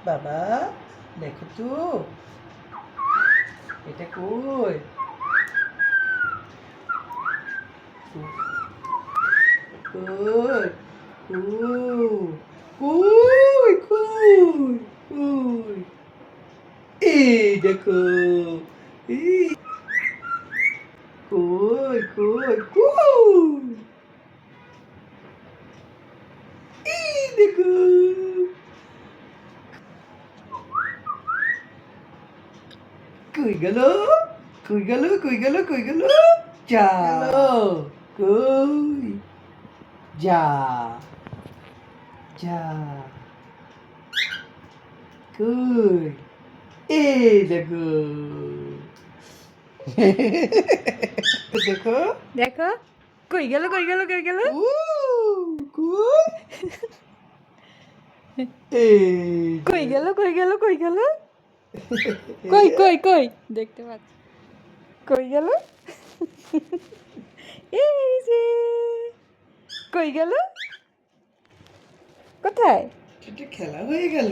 বাবা দেখো তো এটা কই? কই? কই কই কই? এই দেখো, এই কই কই কই? এই দেখো, কই গেল? কই গেল? কই গেল? কই গেল? যা কই? যা যা কই? এই দেখো, দেখো দেখো কই গেল কই গেল কই গেল? উ কই? এই কই গেল কই গেল কই গেল? কই কই কই দেখতে পাচ্ছি, কই গেল? এই যে কই গেল, কোথায়? এটা খেলা হয়ে গেল।